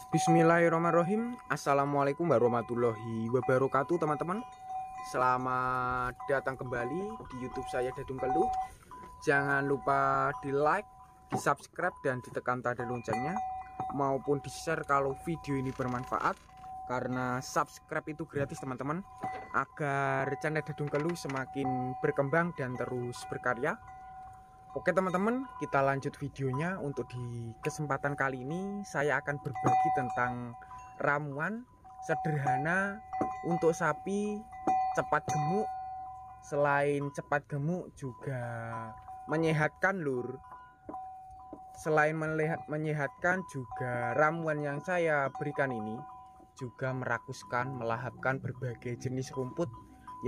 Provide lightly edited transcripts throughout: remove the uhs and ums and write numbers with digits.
Bismillahirrahmanirrahim. Assalamualaikum warahmatullahi wabarakatuh, teman-teman. Selamat datang kembali di YouTube saya, Dadung Keluh. Jangan lupa di like, di subscribe, dan ditekan tanda loncengnya, maupun di share kalau video ini bermanfaat. Karena subscribe itu gratis, teman-teman, agar channel Dadung Keluh semakin berkembang dan terus berkarya. Oke teman-teman, kita lanjut videonya. Untuk di kesempatan kali ini saya akan berbagi tentang ramuan sederhana untuk sapi cepat gemuk. Selain cepat gemuk juga menyehatkan lur. Selain menyehatkan juga ramuan yang saya berikan ini juga merakuskan, melahapkan berbagai jenis rumput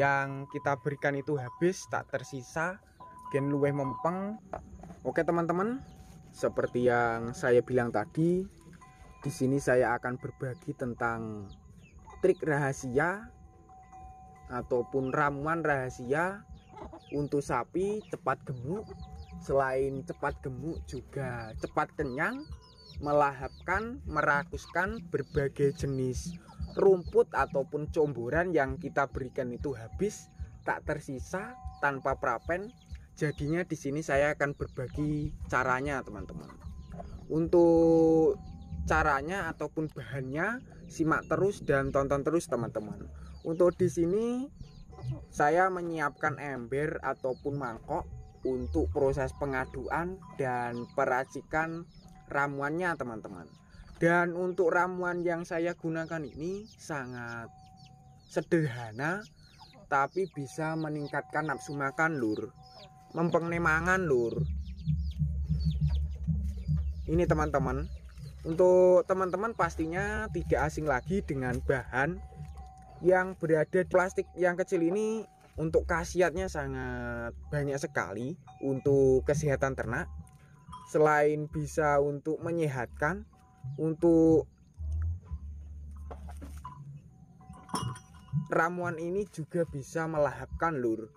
yang kita berikan itu habis tak tersisa, gen luweh mempeng. Oke teman-teman, seperti yang saya bilang tadi, di sini saya akan berbagi tentang trik rahasia ataupun ramuan rahasia untuk sapi cepat gemuk. Selain cepat gemuk juga cepat kenyang, melahapkan, merakuskan berbagai jenis rumput ataupun comboran yang kita berikan itu habis tak tersisa, tanpa prapen. Jadinya di sini saya akan berbagi caranya, teman-teman. Untuk caranya ataupun bahannya simak terus dan tonton terus, teman-teman. Untuk di sini saya menyiapkan ember ataupun mangkok untuk proses pengaduan dan peracikan ramuannya, teman-teman. Dan untuk ramuan yang saya gunakan ini sangat sederhana, tapi bisa meningkatkan nafsu makan lur, mempeng mangan lur. Ini teman-teman, untuk teman-teman pastinya tidak asing lagi dengan bahan yang berada di plastik yang kecil ini. Untuk khasiatnya sangat banyak sekali untuk kesehatan ternak. Selain bisa untuk menyehatkan, untuk ramuan ini juga bisa melahapkan lur,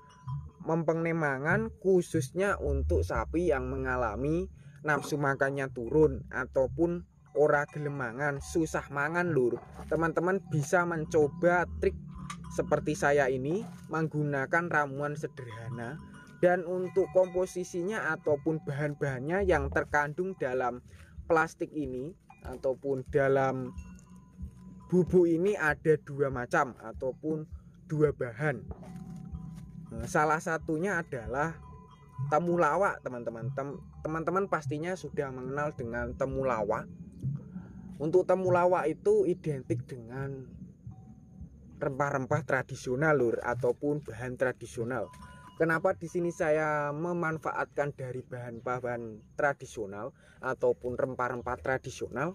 mempeng mangan, khususnya untuk sapi yang mengalami nafsu makannya turun ataupun ora gelem mangan, susah mangan lur. Teman-teman bisa mencoba trik seperti saya ini, menggunakan ramuan sederhana. Dan untuk komposisinya ataupun bahan-bahannya yang terkandung dalam plastik ini ataupun dalam bubuk ini ada dua macam ataupun dua bahan. Salah satunya adalah temulawak, teman-teman. Teman-teman pastinya sudah mengenal dengan temulawak. Untuk temulawak itu identik dengan rempah-rempah tradisional lur, ataupun bahan tradisional. Kenapa di sini saya memanfaatkan dari bahan-bahan tradisional ataupun rempah-rempah tradisional?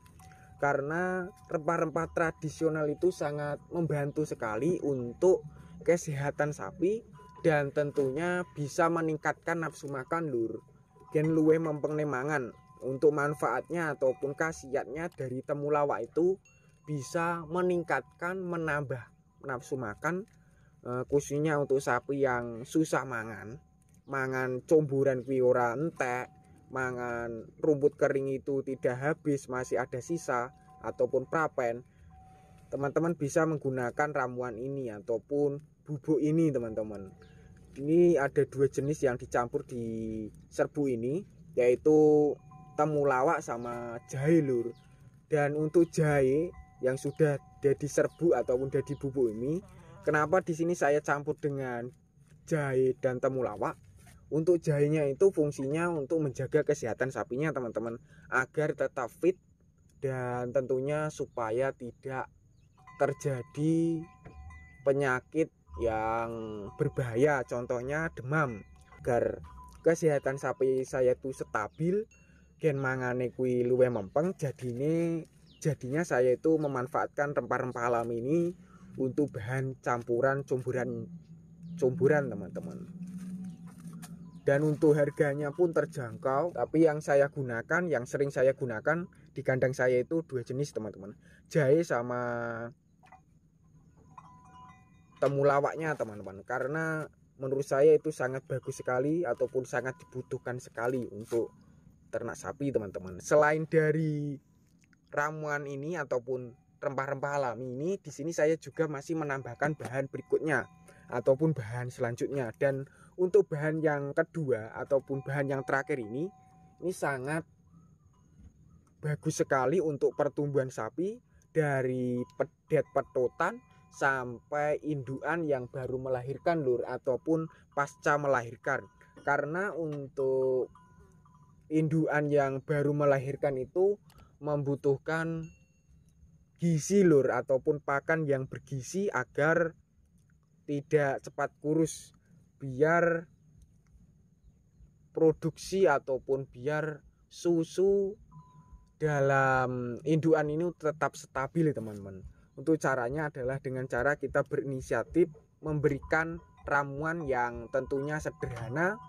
Karena rempah-rempah tradisional itu sangat membantu sekali untuk kesehatan sapi dan tentunya bisa meningkatkan nafsu makan lur, gen luweh mempeng mangan. Untuk manfaatnya ataupun khasiatnya dari temulawak itu bisa meningkatkan, menambah nafsu makan, khususnya untuk sapi yang susah mangan comboran kuwi ora entek, mangan rumput kering itu tidak habis, masih ada sisa ataupun prapen. Teman-teman bisa menggunakan ramuan ini ataupun bubuk ini, teman-teman. Ini ada dua jenis yang dicampur di serbu ini, yaitu temulawak sama jahe lur. Dan untuk jahe yang sudah jadi serbu ataupun jadi bubuk ini, kenapa di sini saya campur dengan jahe dan temulawak? Untuk jahenya itu fungsinya untuk menjaga kesehatan sapinya, teman-teman, agar tetap fit dan tentunya supaya tidak terjadi penyakit yang berbahaya, contohnya demam. Agar kesehatan sapi saya itu stabil, gen mangane kuwi luwih mempeng, jadinya saya itu memanfaatkan rempah-rempah alam ini untuk bahan campuran comboran, teman-teman. Dan untuk harganya pun terjangkau. Tapi yang saya gunakan, yang sering saya gunakan di kandang saya itu dua jenis, teman-teman, jahe sama temulawaknya, teman-teman. Karena menurut saya itu sangat bagus sekali ataupun sangat dibutuhkan sekali untuk ternak sapi, teman-teman. Selain dari ramuan ini ataupun rempah-rempah alami ini, di sini saya juga masih menambahkan bahan berikutnya ataupun bahan selanjutnya. Dan untuk bahan yang kedua ataupun bahan yang terakhir ini sangat bagus sekali untuk pertumbuhan sapi dari pedet petotan sampai indukan yang baru melahirkan lur ataupun pasca melahirkan. Karena untuk indukan yang baru melahirkan itu membutuhkan gizi lur ataupun pakan yang bergizi agar tidak cepat kurus, biar produksi ataupun biar susu dalam indukan ini tetap stabil teman-teman. Untuk caranya adalah dengan cara kita berinisiatif memberikan ramuan yang tentunya sederhana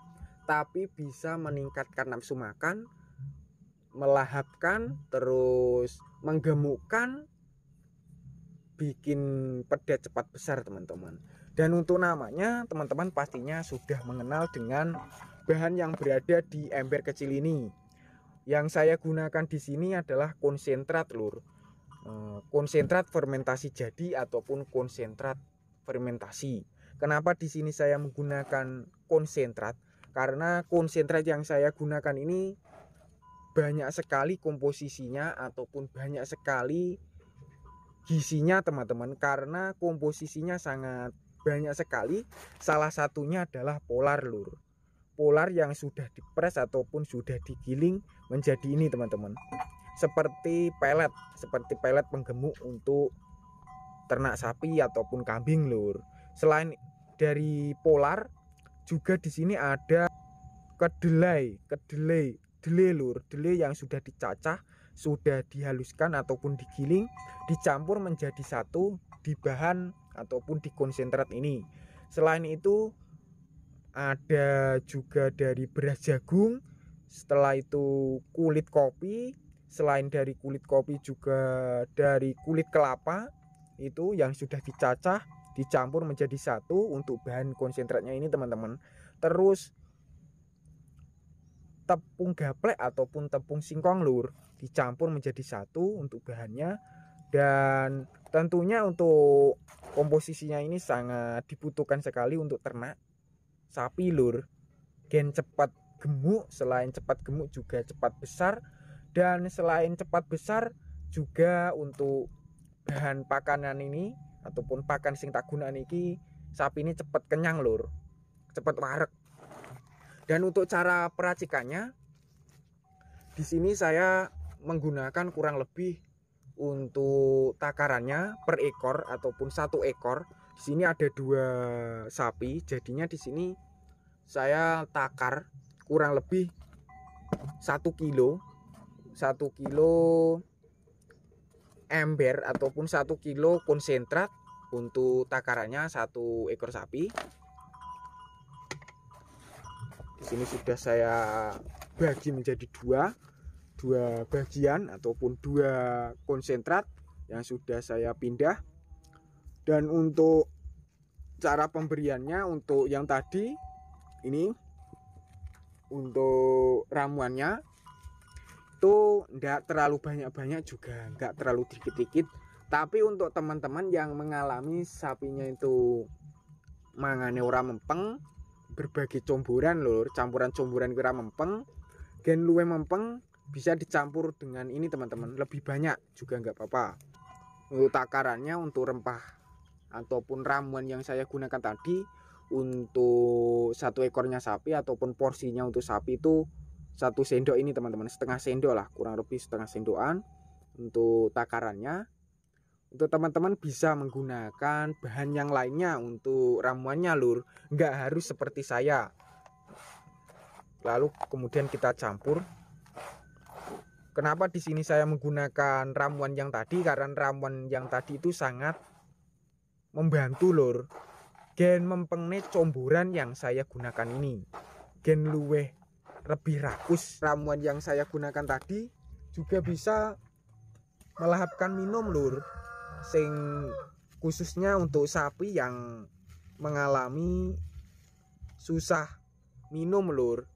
tapi bisa meningkatkan nafsu makan, melahapkan, terus menggemukkan, bikin pedet cepat besar teman-teman. Dan untuk namanya teman-teman pastinya sudah mengenal dengan bahan yang berada di ember kecil ini. Yang saya gunakan di sini adalah konsentrat lur, konsentrat fermentasi jadi ataupun konsentrat fermentasi. Kenapa di sini saya menggunakan konsentrat? Karena konsentrat yang saya gunakan ini banyak sekali komposisinya ataupun banyak sekali gizinya teman-teman, karena komposisinya sangat banyak sekali. Salah satunya adalah polar lur, polar yang sudah dipres ataupun sudah digiling menjadi ini teman-teman, seperti pelet penggemuk untuk ternak sapi ataupun kambing lur. Selain dari polar juga di sini ada kedelai lur, kedelai yang sudah dicacah, sudah dihaluskan ataupun digiling, dicampur menjadi satu di bahan ataupun di konsentrat ini. Selain itu ada juga dari beras jagung, setelah itu kulit kopi, selain dari kulit kopi juga dari kulit kelapa itu yang sudah dicacah dicampur menjadi satu untuk bahan konsentratnya ini teman-teman. Terus tepung gaplek ataupun tepung singkong lur dicampur menjadi satu untuk bahannya. Dan tentunya untuk komposisinya ini sangat dibutuhkan sekali untuk ternak sapi lur. Gen cepat gemuk, selain cepat gemuk juga cepat besar, dan selain cepat besar juga untuk bahan pakanan ini ataupun pakan sing tak gunaan ini, sapi ini cepat kenyang lur, cepat wareg. Dan untuk cara peracikannya di sini saya menggunakan kurang lebih untuk takarannya per ekor ataupun satu ekor. Di sini ada 2 sapi, jadinya di sini saya takar kurang lebih 1 kilo ember ataupun 1 kilo konsentrat untuk takarannya 1 ekor sapi. Di sini sudah saya bagi menjadi dua bagian ataupun 2 konsentrat yang sudah saya pindah. Dan untuk cara pemberiannya, untuk yang tadi ini untuk ramuannya itu enggak terlalu banyak-banyak juga enggak terlalu dikit-dikit, tapi untuk teman-teman yang mengalami sapinya itu mangane ora mempeng, berbagai comboran lur, campuran comboran kira mempeng, gen luwe mempeng, bisa dicampur dengan ini teman-teman, lebih banyak juga nggak apa-apa. Untuk takarannya, untuk rempah ataupun ramuan yang saya gunakan tadi untuk 1 ekornya sapi ataupun porsinya untuk sapi itu 1 sendok ini teman-teman, setengah sendok lah, kurang lebih setengah sendokan untuk takarannya. Untuk teman-teman bisa menggunakan bahan yang lainnya untuk ramuannya lur, nggak harus seperti saya. Lalu kemudian kita campur. Kenapa di sini saya menggunakan ramuan yang tadi? Karena ramuan yang tadi itu sangat membantu lur. Gen mempengne comboran yang saya gunakan ini, gen luweh lebih rakus. Ramuan yang saya gunakan tadi juga bisa melahapkan minum lur, sing khususnya untuk sapi yang mengalami susah minum lur.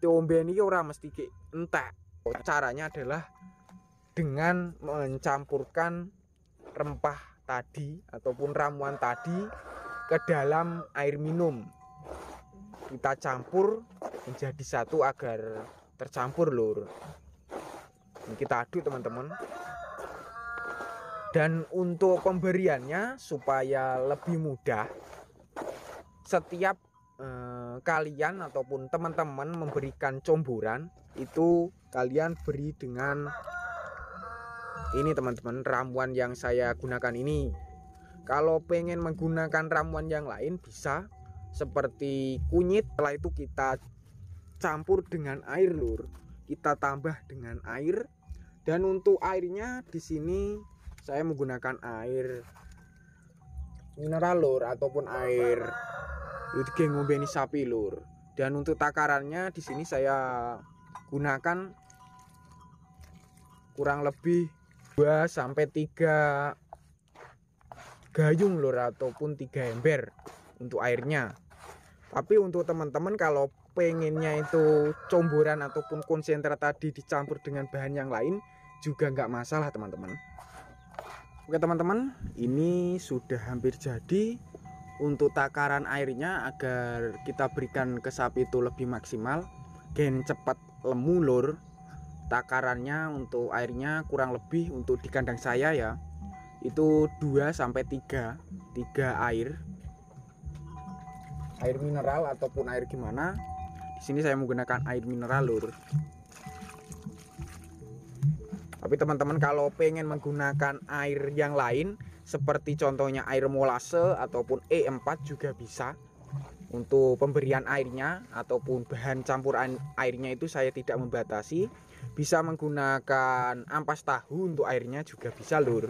Diombe ini ora mesti entek. Caranya adalah dengan mencampurkan rempah tadi ataupun ramuan tadi ke dalam air minum. Kita campur menjadi satu agar tercampur lur. Ini kita aduk teman-teman. Dan untuk pemberiannya supaya lebih mudah, setiap kalian ataupun teman-teman memberikan comburan itu kalian beri dengan ini teman-teman, ramuan yang saya gunakan ini. Kalau pengen menggunakan ramuan yang lain bisa, seperti kunyit. Setelah itu kita campur dengan air lur, kita tambah dengan air. Dan untuk airnya di sini saya menggunakan air mineral lur, ataupun air itu ngombeni sapi lur. Dan untuk takarannya di sini saya gunakan kurang lebih 2 sampai 3 gayung lur, ataupun 3 ember untuk airnya. Tapi untuk teman-teman kalau pengennya itu comburan ataupun konsentrat tadi dicampur dengan bahan yang lain juga nggak masalah teman-teman. Oke teman-teman, ini sudah hampir jadi. Untuk takaran airnya agar kita berikan ke sapi itu lebih maksimal, gen cepat lemu lur. Takarannya untuk airnya kurang lebih untuk di kandang saya ya, itu 2 sampai 3 air mineral ataupun air gimana. Di sini saya menggunakan air mineral lur. Tapi teman-teman kalau pengen menggunakan air yang lain seperti contohnya air molase ataupun E4 juga bisa. Untuk pemberian airnya ataupun bahan campuran airnya itu saya tidak membatasi. Bisa menggunakan ampas tahu untuk airnya juga bisa lur.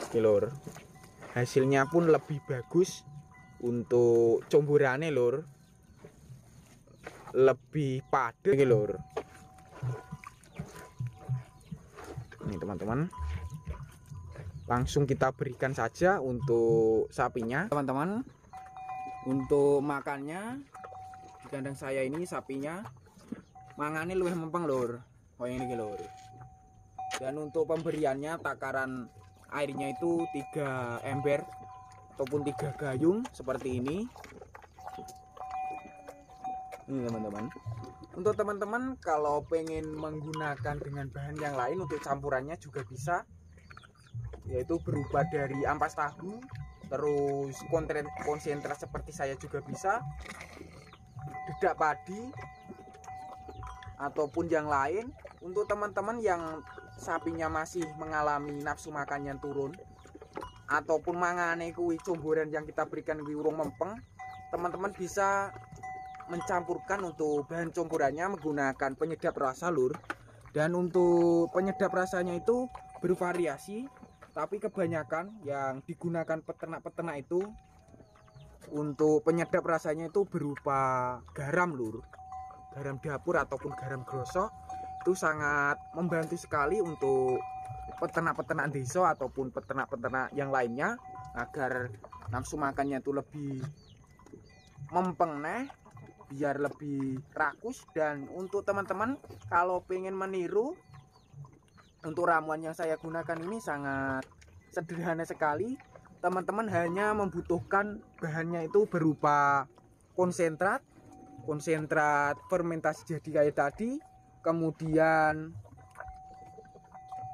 Oke lur, hasilnya pun lebih bagus. Untuk comburannya lur, lebih padat lur. Ini teman-teman, langsung kita berikan saja untuk sapinya teman-teman. Untuk makannya di kandang saya ini sapinya mangane luwih mempeng lur, kayak ini lur. Dan untuk pemberiannya takaran airnya itu 3 ember ataupun 3 gayung seperti ini. Ini teman-teman. Untuk teman-teman kalau pengen menggunakan dengan bahan yang lain untuk campurannya juga bisa, yaitu berupa dari ampas tahu, terus konsentrat seperti saya juga bisa, dedak padi ataupun yang lain. Untuk teman-teman yang sapinya masih mengalami nafsu makannya turun ataupun mangane kuwi comboran yang kita berikan kuwi urung mempeng, teman-teman bisa mencampurkan untuk bahan campurannya menggunakan penyedap rasa lur. Dan untuk penyedap rasanya itu bervariasi, tapi kebanyakan yang digunakan peternak-peternak itu untuk penyedap rasanya itu berupa garam lur, garam dapur ataupun garam grosok. Itu sangat membantu sekali untuk peternak-peternak desa ataupun peternak-peternak yang lainnya agar nafsu makannya itu lebih mempeng neh, biar lebih rakus. Dan untuk teman-teman kalau pengen meniru, untuk ramuan yang saya gunakan ini sangat sederhana sekali. Teman-teman hanya membutuhkan bahannya itu berupa konsentrat fermentasi jadi kayak tadi, kemudian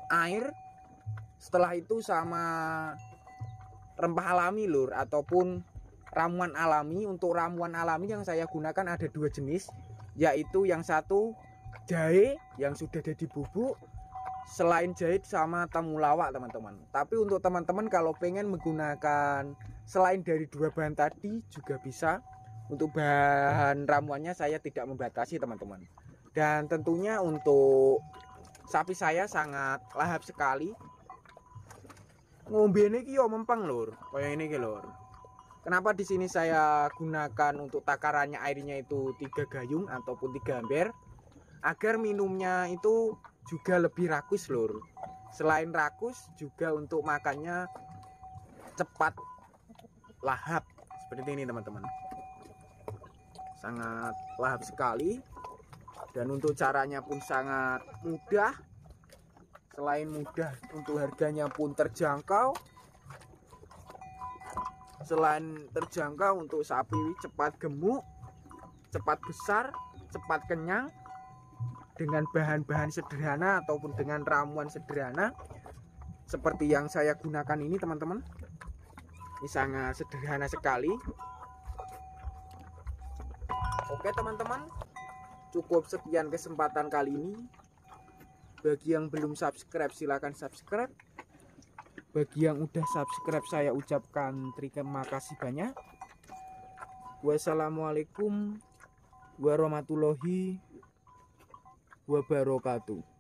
air, setelah itu sama rempah alami lur ataupun ramuan alami. Untuk ramuan alami yang saya gunakan ada 2 jenis, yaitu yang satu jahe yang sudah jadi bubuk, selain jahe sama temulawak teman-teman. Tapi untuk teman-teman kalau pengen menggunakan selain dari 2 bahan tadi juga bisa. Untuk bahan ramuannya saya tidak membatasi teman-teman. Dan tentunya untuk sapi saya sangat lahap sekali. Ngombene iki yo mempeng lur, kayak ini lur. Kenapa di sini saya gunakan untuk takarannya airnya itu 3 gayung ataupun 3 ember, agar minumnya itu juga lebih rakus lur. Selain rakus juga untuk makannya cepat lahap seperti ini teman-teman. Sangat lahap sekali. Dan untuk caranya pun sangat mudah. Selain mudah, untuk harganya pun terjangkau. Selain terjangkau, untuk sapi cepat gemuk, cepat besar, cepat kenyang, dengan bahan-bahan sederhana ataupun dengan ramuan sederhana seperti yang saya gunakan ini teman-teman. Ini sangat sederhana sekali. Oke teman-teman, cukup sekian kesempatan kali ini. Bagi yang belum subscribe silahkan subscribe. Bagi yang udah subscribe saya ucapkan terima kasih banyak. Wassalamualaikum warahmatullahi wabarakatuh.